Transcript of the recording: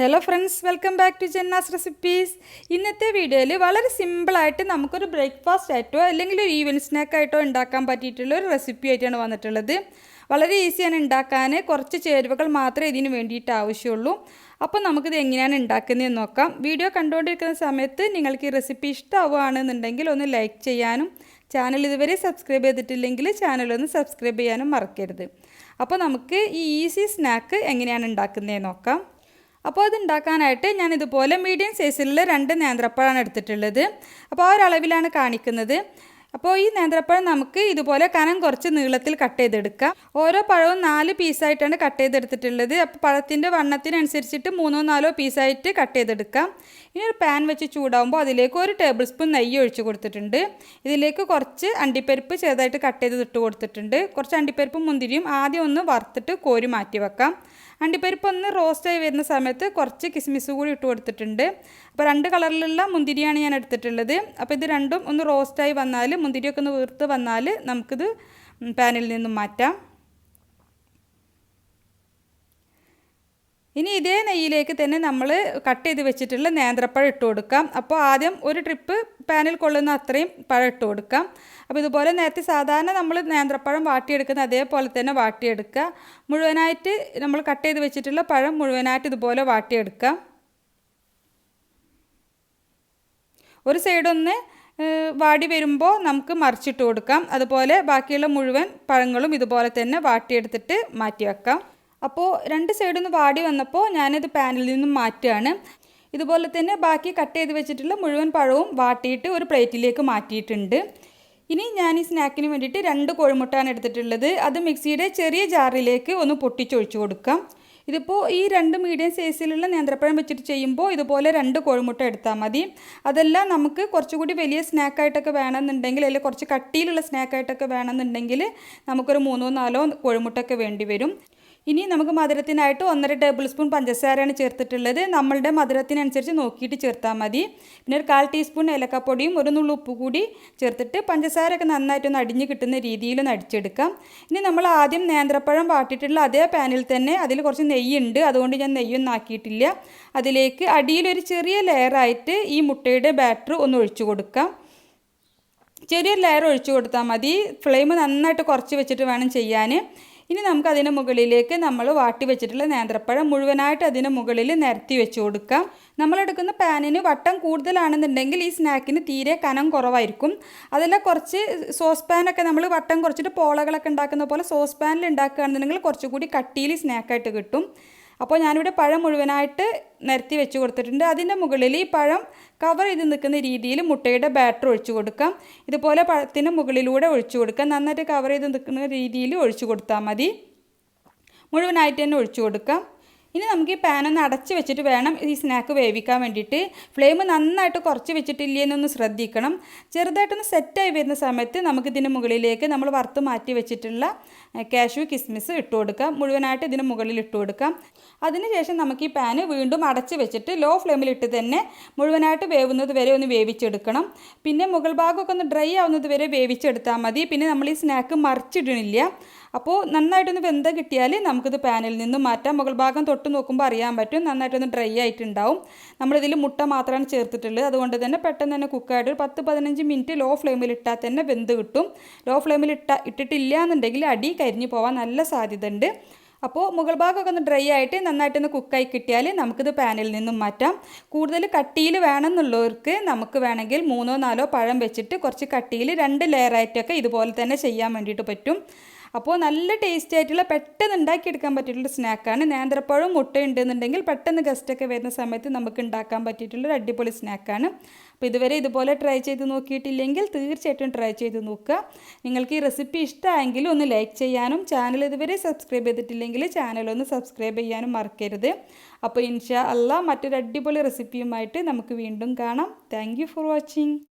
Hello friends, welcome back to Jannas recipes. ഇന്നത്തെ വീഡിയോയിൽ വളരെ സിമ്പിളായിട്ട് നമുക്കൊരു ബ്രേക്ക്ഫാസ്റ്റ് ആയിട്ടോ അല്ലെങ്കിൽ ഒരു ഈവനിങ് സ്നാക്കായിട്ടോ ഉണ്ടാക്കാൻ പറ്റിയിട്ടുള്ള ഒരു റെസിപ്പി ആയിട്ടാണ് വന്നിട്ടുള്ളത്. വളരെ ഈസിയാണ് ഉണ്ടാക്കാൻ, കുറച്ച് ചേരുവകൾ മാത്രമേ ഇതിന് വേണ്ടിയിട്ട് ആവശ്യമുള്ളൂ. അപ്പോൾ നമുക്കിത് എങ്ങനെയാണ് ഉണ്ടാക്കുന്നതെന്ന് നോക്കാം. വീഡിയോ കണ്ടുകൊണ്ടിരിക്കുന്ന സമയത്ത് നിങ്ങൾക്ക് ഈ റെസിപ്പി ഇഷ്ടമാവുകയാണെന്നുണ്ടെങ്കിൽ ഒന്ന് ലൈക്ക് ചെയ്യാനും ചാനൽ ഇതുവരെ സബ്സ്ക്രൈബ് ചെയ്തിട്ടില്ലെങ്കിൽ ചാനലൊന്ന് സബ്സ്ക്രൈബ് ചെയ്യാനും മറക്കരുത്. അപ്പോൾ നമുക്ക് ഈ ഈസി സ്നാക്ക് എങ്ങനെയാണ് ഉണ്ടാക്കുന്നതെന്ന് നോക്കാം. അപ്പോൾ അത് ഉണ്ടാക്കാനായിട്ട് ഞാനിതുപോലെ മീഡിയം സൈസിലുള്ള 2 നേന്ത്രപ്പഴമാണ് എടുത്തിട്ടുള്ളത്. അപ്പോൾ ആ ഒരളവിലാണ് കാണിക്കുന്നത്. അപ്പോൾ ഈ നേന്ത്രപ്പഴം നമുക്ക് ഇതുപോലെ കനം കുറച്ച് നീളത്തിൽ കട്ട് ചെയ്തെടുക്കാം. ഓരോ പഴവും 4 പീസായിട്ടാണ് കട്ട് ചെയ്തെടുത്തിട്ടുള്ളത്. അപ്പോൾ പഴത്തിൻ്റെ വണ്ണത്തിനനുസരിച്ചിട്ട് 3-4 പീസായിട്ട് കട്ട് ചെയ്തെടുക്കാം. ഇനി ഒരു പാൻ വെച്ച് ചൂടാകുമ്പോൾ അതിലേക്ക് 1 ടേബിൾ സ്പൂൺ നെയ്യ് ഒഴിച്ച് കൊടുത്തിട്ടുണ്ട്. ഇതിലേക്ക് കുറച്ച് അണ്ടിപ്പരിപ്പ് ചെറുതായിട്ട് കട്ട് ചെയ്ത് ഇട്ട് കൊടുത്തിട്ടുണ്ട്. കുറച്ച് അണ്ടിപ്പരിപ്പും മുന്തിരിയും ആദ്യം ഒന്ന് വറുത്തിട്ട് കോരി മാറ്റി വെക്കാം. അണ്ടിപ്പരിപ്പ് ഒന്ന് റോസ്റ്റായി വരുന്ന സമയത്ത് കുറച്ച് കിസ്മിസ് കൂടി ഇട്ട് കൊടുത്തിട്ടുണ്ട്. അപ്പോൾ 2 കളറിലുള്ള മുന്തിരിയാണ് ഞാൻ എടുത്തിട്ടുള്ളത്. അപ്പോൾ ഇത് രണ്ടും ഒന്ന് റോസ്റ്റായി വന്നാൽ, മുന്തിരിയൊക്കെ ഒന്ന് വീർത്ത് വന്നാൽ നമുക്കിത് പാനിൽ നിന്നും മാറ്റാം. ഇനി ഇതേ നെയ്യിലേക്ക് തന്നെ നമ്മൾ കട്ട് ചെയ്ത് വെച്ചിട്ടുള്ള നേന്ത്രപ്പഴം ഇട്ട് കൊടുക്കാം. അപ്പോൾ ആദ്യം ഒരു ട്രിപ്പ് പാനിൽ കൊള്ളുന്ന അത്രയും പഴം ഇട്ട് കൊടുക്കാം. അപ്പോൾ ഇതുപോലെ നേരത്തെ സാധാരണ നമ്മൾ നേന്ത്രപ്പഴം വാട്ടിയെടുക്കുന്ന അതേപോലെ തന്നെ വാട്ടിയെടുക്കുക. മുഴുവനായിട്ട് നമ്മൾ കട്ട് ചെയ്ത് വെച്ചിട്ടുള്ള പഴം മുഴുവനായിട്ട് ഇതുപോലെ വാട്ടിയെടുക്കാം. ഒരു സൈഡൊന്ന് വാടി വരുമ്പോൾ നമുക്ക് മറിച്ചിട്ട് കൊടുക്കാം. അതുപോലെ ബാക്കിയുള്ള മുഴുവൻ പഴങ്ങളും ഇതുപോലെ തന്നെ വാട്ടിയെടുത്തിട്ട് മാറ്റി വെക്കാം. അപ്പോൾ 2 സൈഡൊന്ന് വാടി വന്നപ്പോൾ ഞാനിത് പാനിൽ നിന്നും മാറ്റുകയാണ്. ഇതുപോലെ തന്നെ ബാക്കി കട്ട് ചെയ്ത് വെച്ചിട്ടുള്ള മുഴുവൻ പഴവും വാട്ടിയിട്ട് ഒരു പ്ലേറ്റിലേക്ക് മാറ്റിയിട്ടുണ്ട്. ഇനി ഞാൻ ഈ സ്നാക്കിന് വേണ്ടിയിട്ട് 2 കോഴിമുട്ടയാണ് എടുത്തിട്ടുള്ളത്. അത് മിക്സിയുടെ ചെറിയ ജാറിലേക്ക് ഒന്ന് പൊട്ടിച്ചൊഴിച്ച് കൊടുക്കാം. ഇതിപ്പോൾ ഈ 2 മീഡിയം സൈസിലുള്ള നേന്ത്രപ്പഴം വെച്ചിട്ട് ചെയ്യുമ്പോൾ ഇതുപോലെ 2 കോഴിമുട്ട എടുത്താൽ മതി. അതെല്ലാം നമുക്ക് കുറച്ചുകൂടി വലിയ സ്നാക്കായിട്ടൊക്കെ വേണമെന്നുണ്ടെങ്കിൽ, അല്ലെങ്കിൽ കുറച്ച് കട്ടിയിലുള്ള സ്നാക്കായിട്ടൊക്കെ വേണമെന്നുണ്ടെങ്കിൽ നമുക്കൊരു 3-4 കോഴിമുട്ടൊക്കെ വേണ്ടി വരും. ഇനി നമുക്ക് മധുരത്തിനായിട്ട് 1.5 ടേബിൾ സ്പൂൺ പഞ്ചസാരയാണ് ചേർത്തിട്ടുള്ളത്. നമ്മളുടെ മധുരത്തിനനുസരിച്ച് നോക്കിയിട്ട് ചേർത്താൽ മതി. പിന്നെ ഒരു 1/4 ടീസ്പൂൺ ഏലക്കപ്പൊടിയും 1 നുള്ളു ഉപ്പ് കൂടി ചേർത്തിട്ട് പഞ്ചസാരയൊക്കെ നന്നായിട്ടൊന്ന് അടിഞ്ഞ് കിട്ടുന്ന രീതിയിൽ ഒന്ന് അടിച്ചെടുക്കാം. ഇനി നമ്മൾ ആദ്യം നേന്ത്രപ്പഴം വാട്ടിയിട്ടുള്ള അതേ പാനിൽ തന്നെ അതിൽ കുറച്ച് നെയ്യുണ്ട്, അതുകൊണ്ട് ഞാൻ നെയ്യൊന്നും ആക്കിയിട്ടില്ല. അതിലേക്ക് അടിയിലൊരു ചെറിയ ലെയറായിട്ട് ഈ മുട്ടയുടെ ബാറ്റർ ഒന്ന് ഒഴിച്ചു കൊടുക്കാം. ചെറിയൊരു ലെയർ ഒഴിച്ചു കൊടുത്താൽ മതി. ഫ്ലെയിം നന്നായിട്ട് കുറച്ച് വെച്ചിട്ട് വേണം ചെയ്യാൻ. ഇനി നമുക്ക് അതിന് മുകളിലേക്ക് നമ്മൾ വാട്ടി വെച്ചിട്ടുള്ള നേന്ത്രപ്പഴം മുഴുവനായിട്ട് അതിന് മുകളിൽ നിരത്തി വെച്ച് കൊടുക്കാം. നമ്മളെടുക്കുന്ന പാനിന് വട്ടം കൂടുതലാണെന്നുണ്ടെങ്കിൽ ഈ സ്നാക്കിന് തീരെ കനം കുറവായിരിക്കും. അതെല്ലാം കുറച്ച് സോസ് പാനൊക്കെ നമ്മൾ വട്ടം കുറച്ചിട്ട് പോളകളൊക്കെ ഉണ്ടാക്കുന്ന പോലെ സോസ് പാനിൽ ഉണ്ടാക്കുകയാണെന്നുണ്ടെങ്കിൽ കുറച്ചുകൂടി കട്ടിയിൽ സ്നാക്കായിട്ട് കിട്ടും. അപ്പോൾ ഞാനിവിടെ പഴം മുഴുവനായിട്ട് നിരത്തി വെച്ച് കൊടുത്തിട്ടുണ്ട്. അതിൻ്റെ മുകളിൽ ഈ പഴം കവർ ചെയ്ത് നിൽക്കുന്ന രീതിയിൽ മുട്ടയുടെ ബാറ്റർ ഒഴിച്ചു കൊടുക്കാം. ഇതുപോലെ പഴത്തിന് മുകളിലൂടെ ഒഴിച്ചു കൊടുക്കാം. നന്നായിട്ട് കവർ ചെയ്ത് നിൽക്കുന്ന രീതിയിൽ ഒഴിച്ചു കൊടുത്താൽ മതി. മുഴുവനായിട്ട് തന്നെ ഒഴിച്ചു കൊടുക്കാം. ഇനി നമുക്ക് ഈ പാനൊന്ന് അടച്ച് വെച്ചിട്ട് വേണം ഈ സ്നാക്ക് വേവിക്കാൻ വേണ്ടിയിട്ട്. ഫ്ലെയിം നന്നായിട്ട് കുറച്ച് വെച്ചിട്ടില്ലേന്നൊന്ന് ശ്രദ്ധിക്കണം. ചെറുതായിട്ടൊന്ന് സെറ്റായി വരുന്ന സമയത്ത് നമുക്കിതിന് മുകളിലേക്ക് നമ്മൾ വറുത്ത് മാറ്റി വെച്ചിട്ടുള്ള കാഷ്യൂ കിസ്മിസ് ഇട്ട് കൊടുക്കാം. മുഴുവനായിട്ട് ഇതിന് മുകളിൽ ഇട്ട് കൊടുക്കാം. അതിനുശേഷം നമുക്ക് ഈ പാന് വീണ്ടും അടച്ച് വെച്ചിട്ട് ലോ ഫ്ലെയിമിലിട്ട് തന്നെ മുഴുവനായിട്ട് വേവുന്നത് വരെ ഒന്ന് വേവിച്ചെടുക്കണം. പിന്നെ മുകൾ ഭാഗമൊക്കെ ഒന്ന് ഡ്രൈ ആവുന്നത് വരെ വേവിച്ചെടുത്താൽ മതി. പിന്നെ നമ്മൾ ഈ സ്നാക്ക് മറിച്ചിടണില്ല. അപ്പോൾ നന്നായിട്ടൊന്ന് വെന്ത കിട്ടിയാൽ നമുക്കിത് പാനിൽ നിന്നും മാറ്റാം. മുകൾ ഭാഗം തൊട്ട് നോക്കുമ്പോൾ അറിയാൻ പറ്റും നന്നായിട്ടൊന്ന് ഡ്രൈ ആയിട്ടുണ്ടാവും. നമ്മളിതിൽ മുട്ട മാത്രമാണ് ചേർത്തിട്ടുള്ളത്. അതുകൊണ്ട് തന്നെ പെട്ടെന്ന് തന്നെ കുക്കായിട്ട് ഒരു 10-15 മിനിറ്റ് ലോ ഫ്ലെയിമിൽ ഇട്ടാൽ തന്നെ വെന്ത് കിട്ടും. ലോ ഫ്ലെയിമിൽ ഇട്ടിട്ടില്ല എന്നുണ്ടെങ്കിൽ അടി കരിഞ്ഞു പോകാൻ നല്ല സാധ്യത ഉണ്ട്. അപ്പോൾ മുകൾ ഭാഗമൊക്കെ ഒന്ന് ഡ്രൈ ആയിട്ട് നന്നായിട്ടൊന്ന് കുക്കായി കിട്ടിയാൽ നമുക്കിത് പാനിൽ നിന്നും മാറ്റാം. കൂടുതൽ കട്ടിയിൽ വേണമെന്നുള്ളവർക്ക് നമുക്ക് വേണമെങ്കിൽ 3-4 പഴം വെച്ചിട്ട് കുറച്ച് കട്ടിയിൽ 2 ലെയറായിട്ടൊക്കെ ഇതുപോലെ തന്നെ ചെയ്യാൻ വേണ്ടിയിട്ട് പറ്റും. അപ്പോൾ നല്ല ടേസ്റ്റി ആയിട്ടുള്ള പെട്ടെന്ന് ഉണ്ടാക്കിയെടുക്കാൻ പറ്റിയിട്ടുള്ള സ്നാക്കാണ്. നേന്ത്രപ്പഴവും മുട്ടയുണ്ടെന്നുണ്ടെങ്കിൽ പെട്ടെന്ന് ഗസ്റ്റൊക്കെ വരുന്ന സമയത്ത് നമുക്ക് ഉണ്ടാക്കാൻ പറ്റിയിട്ടുള്ളൊരു അടിപൊളി സ്നാക്കാണ്. അപ്പോൾ ഇതുവരെ ഇതുപോലെ ട്രൈ ചെയ്ത് നോക്കിയിട്ടില്ലെങ്കിൽ തീർച്ചയായിട്ടും ട്രൈ ചെയ്ത് നോക്കുക. നിങ്ങൾക്ക് ഈ റെസിപ്പി ഇഷ്ടമായെങ്കിൽ ഒന്ന് ലൈക്ക് ചെയ്യാനും ചാനൽ ഇതുവരെ സബ്സ്ക്രൈബ് ചെയ്തിട്ടില്ലെങ്കിൽ ചാനലൊന്ന് സബ്സ്ക്രൈബ് ചെയ്യാനും മറക്കരുത്. അപ്പോൾ ഇൻഷാ അല്ലാഹ് മറ്റൊരു അടിപൊളി റെസിപ്പിയുമായിട്ട് നമുക്ക് വീണ്ടും കാണാം. Thank you for watching.